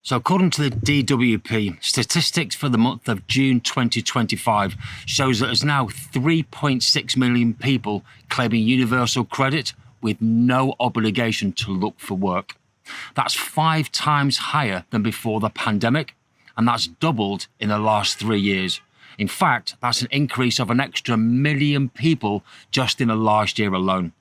So according to the DWP, statistics for the month of June 2025 shows that there's now 3.6 million people claiming universal credit with no obligation to look for work. That's 5 times higher than before the pandemic, and that's doubled in the last 3 years. In fact, that's an increase of an extra million people just in the last year alone.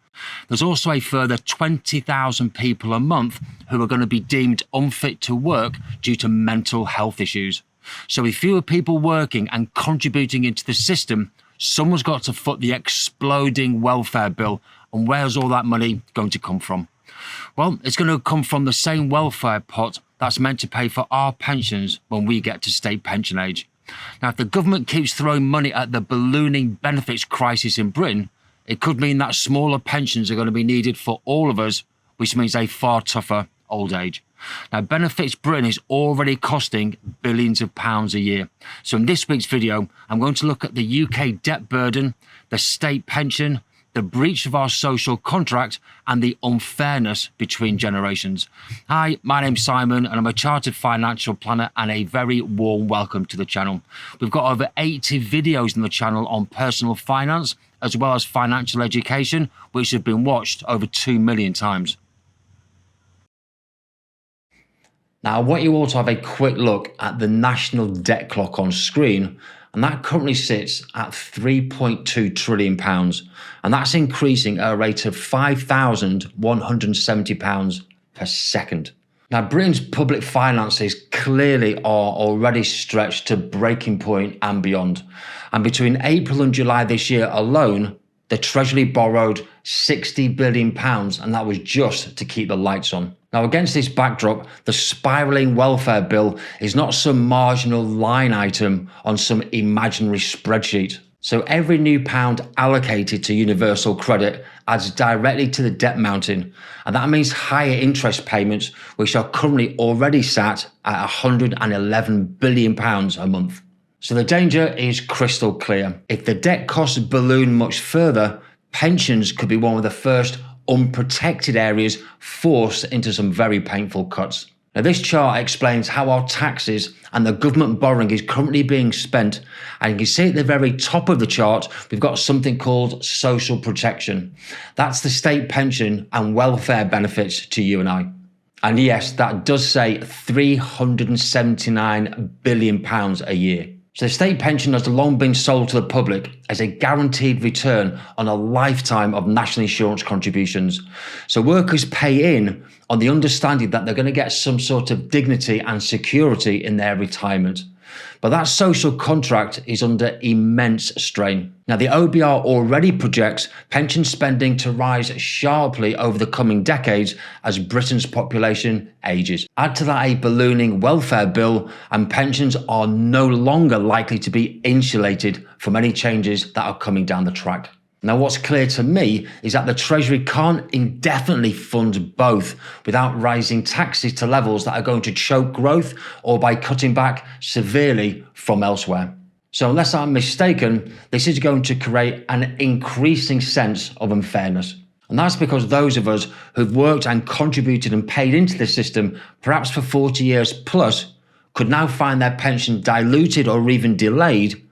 There's also a further 20,000 people a month who are going to be deemed unfit to work due to mental health issues. So with fewer people working and contributing into the system, someone's got to foot the exploding welfare bill. And where's all that money going to come from? Well, it's going to come from the same welfare pot that's meant to pay for our pensions when we get to state pension age. Now, if the government keeps throwing money at the ballooning benefits crisis in Britain, it could mean that smaller pensions are going to be needed for all of us, which means a far tougher old age. Now, Benefits Britain is already costing billions of pounds a year. So in this week's video, I'm going to look at the UK debt burden, the state pension, the breach of our social contract, and the unfairness between generations. Hi, my name's Simon, and I'm a chartered financial planner, and a very warm welcome to the channel. We've got over 80 videos on the channel on personal finance, as well as financial education, which have been watched over 2 million times. Now, I want you all to have a quick look at the national debt clock on screen, and that currently sits at £3.2 trillion, and that's increasing at a rate of £5,170 per second. Now, Britain's public finances clearly are already stretched to breaking point and beyond. And between April and July this year alone, the Treasury borrowed £60 billion, and that was just to keep the lights on. Now, against this backdrop, the spiralling welfare bill is not some marginal line item on some imaginary spreadsheet. So every new pound allocated to universal credit adds directly to the debt mountain, and that means higher interest payments, which are currently already sat at £111 billion a month. So the danger is crystal clear. If the debt costs balloon much further, pensions could be one of the first unprotected areas forced into some very painful cuts. Now, this chart explains how our taxes and the government borrowing is currently being spent. And you can see at the very top of the chart, we've got something called social protection. That's the state pension and welfare benefits to you and I. And yes, that does say £379 billion a year. So the state pension has long been sold to the public as a guaranteed return on a lifetime of national insurance contributions. So workers pay in on the understanding that they're going to get some sort of dignity and security in their retirement. But that social contract is under immense strain. Now, the OBR already projects pension spending to rise sharply over the coming decades as Britain's population ages. Add to that a ballooning welfare bill, and pensions are no longer likely to be insulated from any changes that are coming down the track. Now, what's clear to me is that the Treasury can't indefinitely fund both without raising taxes to levels that are going to choke growth or by cutting back severely from elsewhere. So unless I'm mistaken, this is going to create an increasing sense of unfairness. And that's because those of us who've worked and contributed and paid into the system, perhaps for 40 years plus, could now find their pension diluted or even delayed,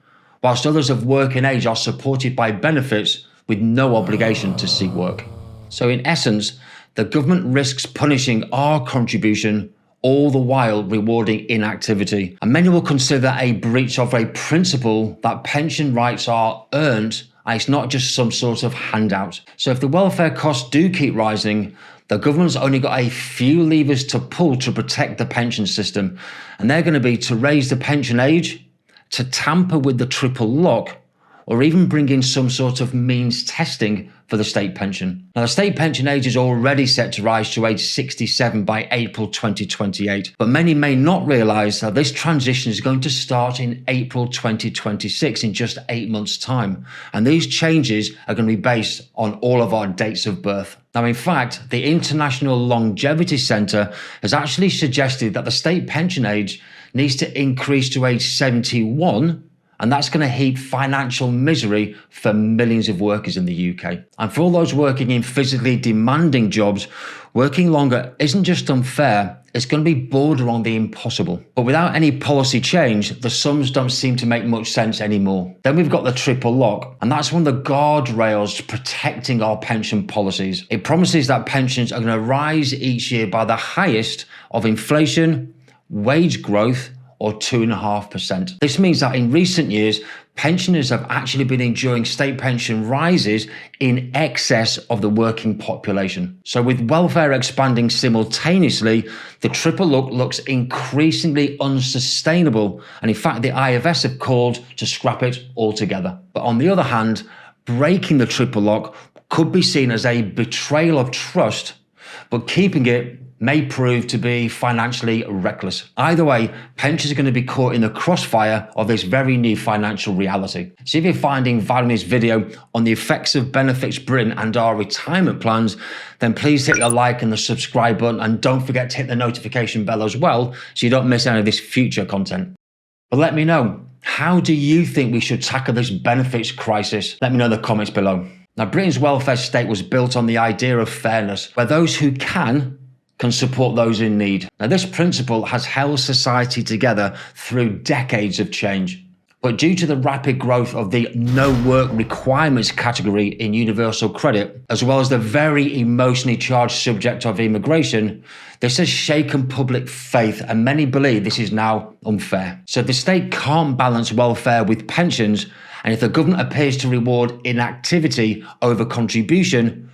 whilst others of working age are supported by benefits with no obligation to seek work. So in essence, the government risks punishing our contribution, all the while rewarding inactivity. And many will consider that a breach of a principle that pension rights are earned, and it's not just some sort of handout. So if the welfare costs do keep rising, the government's only got a few levers to pull to protect the pension system, and they're going to be to raise the pension age, to tamper with the triple lock, or even bring in some sort of means testing for the state pension. Now, the state pension age is already set to rise to age 67 by April 2028, but many may not realise that this transition is going to start in April 2026, in just 8 months' time. And these changes are going to be based on all of our dates of birth. Now, in fact, the International Longevity Centre has actually suggested that the state pension age needs to increase to age 71 And that's going to heap financial misery for millions of workers in the UK. And for all those working in physically demanding jobs, working longer isn't just unfair, it's going to be border on the impossible. But without any policy change, the sums don't seem to make much sense anymore. Then we've got the triple lock, and that's one of the guardrails protecting our pension policies. It promises that pensions are going to rise each year by the highest of inflation, wage growth, or 2.5%. This means that in recent years, pensioners have actually been enjoying state pension rises in excess of the working population. So with welfare expanding simultaneously, the triple look looks increasingly unsustainable. And in fact, the IFS have called to scrap it altogether. But on the other hand, breaking the triple lock could be seen as a betrayal of trust, but keeping it may prove to be financially reckless. Either way, pensions are going to be caught in the crossfire of this very new financial reality. So if you're finding value in this video on the effects of Benefits Britain and our retirement plans, then please hit the like and the subscribe button, and don't forget to hit the notification bell as well so you don't miss any of this future content. But let me know, how do you think we should tackle this benefits crisis? Let me know in the comments below. Now, Britain's welfare state was built on the idea of fairness, where those who can support those in need. Now, this principle has held society together through decades of change. But due to the rapid growth of the no work requirements category in universal credit, as well as the very emotionally charged subject of immigration, this has shaken public faith, and many believe this is now unfair. So if the state can't balance welfare with pensions, and if the government appears to reward inactivity over contribution,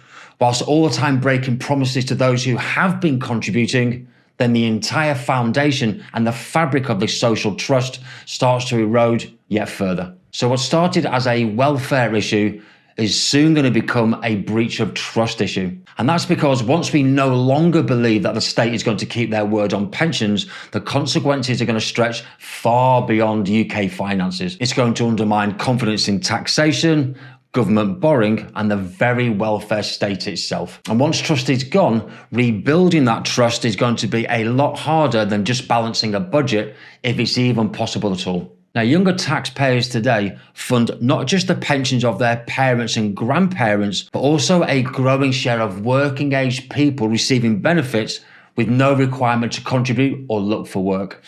whilst all the time breaking promises to those who have been contributing, then the entire foundation and the fabric of this social trust starts to erode yet further. So what started as a welfare issue is soon going to become a breach of trust issue. And that's because once we no longer believe that the state is going to keep their word on pensions, the consequences are going to stretch far beyond UK finances. It's going to undermine confidence in taxation, government borrowing, and the very welfare state itself. And once trust is gone, rebuilding that trust is going to be a lot harder than just balancing a budget, if it's even possible at all. Now, younger taxpayers today fund not just the pensions of their parents and grandparents, but also a growing share of working age people receiving benefits with no requirement to contribute or look for work.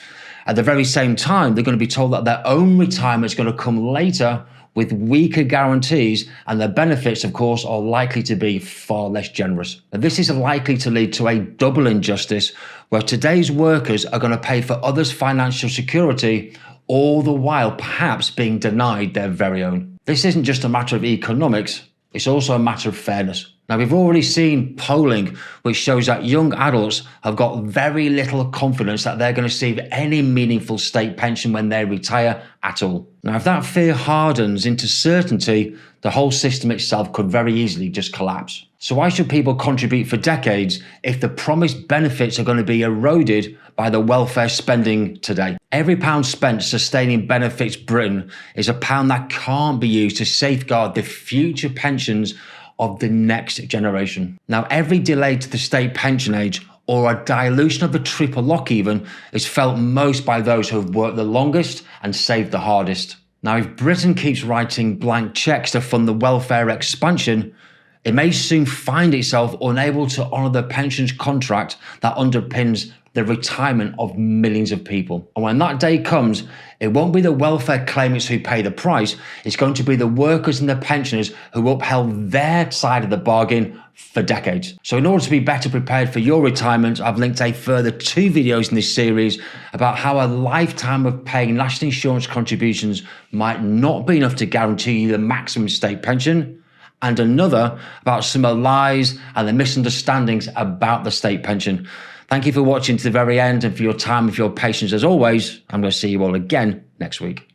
At the very same time, they're going to be told that their own retirement is going to come later with weaker guarantees, and the benefits, of course, are likely to be far less generous. Now, this is likely to lead to a double injustice, where today's workers are going to pay for others' financial security, all the while perhaps being denied their very own. This isn't just a matter of economics, it's also a matter of fairness. Now, we've already seen polling which shows that young adults have got very little confidence that they're going to receive any meaningful state pension when they retire at all. Now, if that fear hardens into certainty, the whole system itself could very easily just collapse. So why should people contribute for decades if the promised benefits are going to be eroded by the welfare spending today? Every pound spent sustaining Benefits Britain is a pound that can't be used to safeguard the future pensions of the next generation. Now, every delay to the state pension age, or a dilution of the triple lock even, is felt most by those who have worked the longest and saved the hardest. Now, if Britain keeps writing blank cheques to fund the welfare expansion, it may soon find itself unable to honour the pensions contract that underpins the retirement of millions of people. And when that day comes, it won't be the welfare claimants who pay the price, it's going to be the workers and the pensioners who upheld their side of the bargain for decades. So in order to be better prepared for your retirement, I've linked a further 2 videos in this series about how a lifetime of paying national insurance contributions might not be enough to guarantee you the maximum state pension, and another about some of the lies and the misunderstandings about the state pension. Thank you for watching to the very end and for your time and for your patience as always. I'm going to see you all again next week.